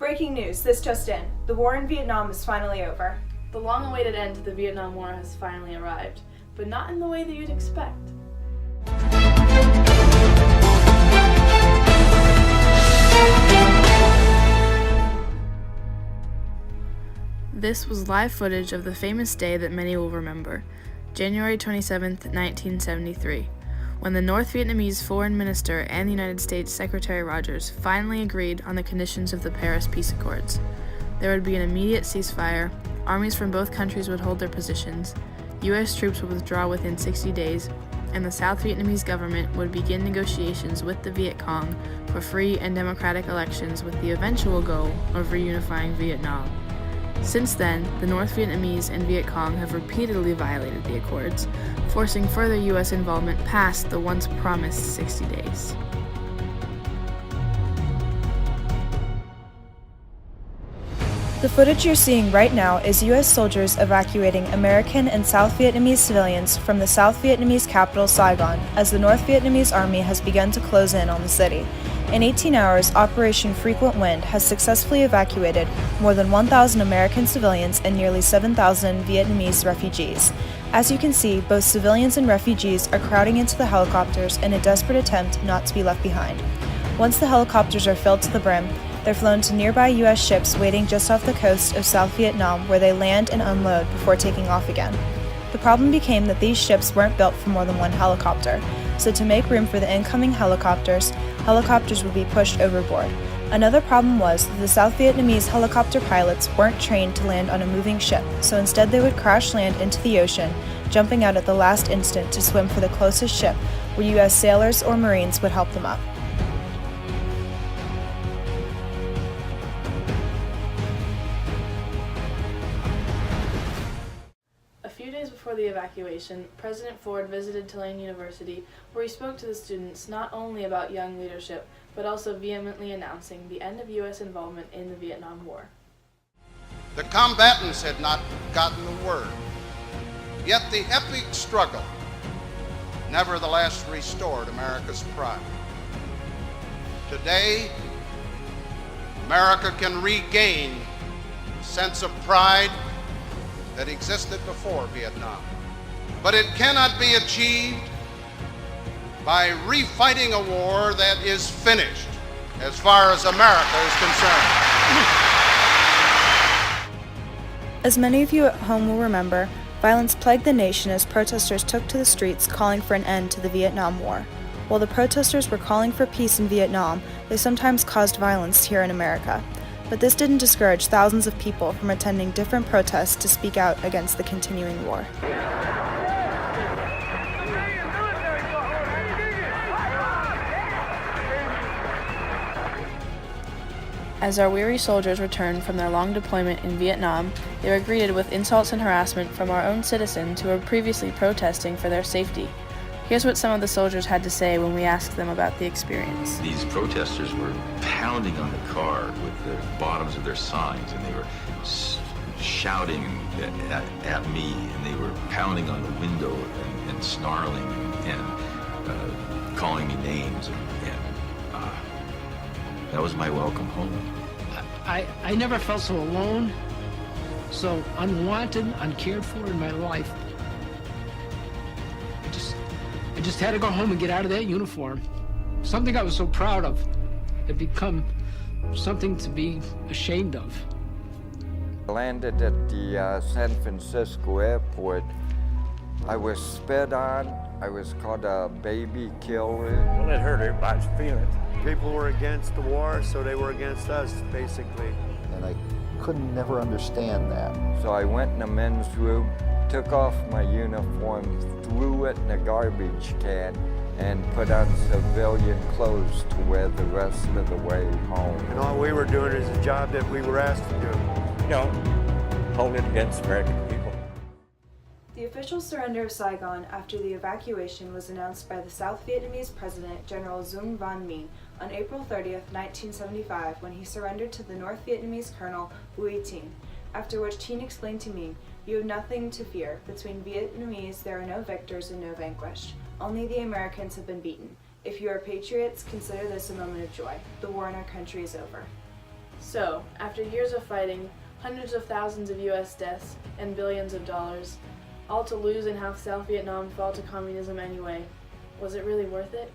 Breaking news, this just in. The war in Vietnam is finally over. The long-awaited end to the Vietnam War has finally arrived, but not in the way that you'd expect. This was live footage of the famous day that many will remember, January 27, 1973, when the North Vietnamese Foreign Minister and the United States Secretary Rogers finally agreed on the conditions of the Paris Peace Accords. There would be an immediate ceasefire, armies from both countries would hold their positions, U.S. troops would withdraw within 60 days, and the South Vietnamese government would begin negotiations with the Viet Cong for free and democratic elections with the eventual goal of reunifying Vietnam. Since then, the North Vietnamese and Viet Cong have repeatedly violated the accords, forcing further U.S. involvement past the once promised 60 days. The footage you're seeing right now is U.S. soldiers evacuating American and South Vietnamese civilians from the South Vietnamese capital Saigon as the North Vietnamese army has begun to close in on the city. In 18 hours, Operation Frequent Wind has successfully evacuated more than 1,000 American civilians and nearly 7,000 Vietnamese refugees. As you can see, both civilians and refugees are crowding into the helicopters in a desperate attempt not to be left behind. Once the helicopters are filled to the brim, they're flown to nearby U.S. ships waiting just off the coast of South Vietnam, where they land and unload before taking off again. The problem became that these ships weren't built for more than one helicopter, so to make room for the incoming helicopters would be pushed overboard. Another problem was that the South Vietnamese helicopter pilots weren't trained to land on a moving ship, so instead they would crash land into the ocean, jumping out at the last instant to swim for the closest ship, where U.S. sailors or Marines would help them up. A few days before the evacuation, President Ford visited Tulane University, where he spoke to the students not only about young leadership, but also vehemently announcing the end of U.S. involvement in the Vietnam War. The combatants had not gotten the word, yet the epic struggle nevertheless restored America's pride. Today, America can regain a sense of pride that existed before Vietnam. But it cannot be achieved by refighting a war that is finished as far as America is concerned. As many of you at home will remember, violence plagued the nation as protesters took to the streets calling for an end to the Vietnam War. While the protesters were calling for peace in Vietnam, they sometimes caused violence here in America. But this didn't discourage thousands of people from attending different protests to speak out against the continuing war. As our weary soldiers returned from their long deployment in Vietnam, they were greeted with insults and harassment from our own citizens who were previously protesting for their safety. Here's what some of the soldiers had to say when we asked them about the experience. These protesters were pounding on the car with the bottoms of their signs, and they were shouting at me, and they were pounding on the window and snarling and calling me names, and that was my welcome home. I never felt so alone, so unwanted, uncared for in my life. I just had to go home and get out of that uniform. Something I was so proud of had become something to be ashamed of. I landed at the San Francisco airport. I was spit on. I was called a baby killer. Well, it hurt everybody's feelings. People were against the war, so they were against us, basically. And I couldn't never understand that. So I went in the men's room, took off my uniform, threw it in a garbage can, and put on civilian clothes to wear the rest of the way home. And all we were doing is a job that we were asked to do. You know, hold it against American people. The official surrender of Saigon after the evacuation was announced by the South Vietnamese President General Dung Van Minh on April 30th, 1975, when he surrendered to the North Vietnamese Colonel Bui Tin, after which Tin explained to me, "You have nothing to fear. Between Vietnamese there are no victors and no vanquished. Only the Americans have been beaten. If you are patriots, consider this a moment of joy. The war in our country is over." So, after years of fighting, hundreds of thousands of US deaths, and billions of dollars, all to lose and have South Vietnam fall to communism anyway, was it really worth it?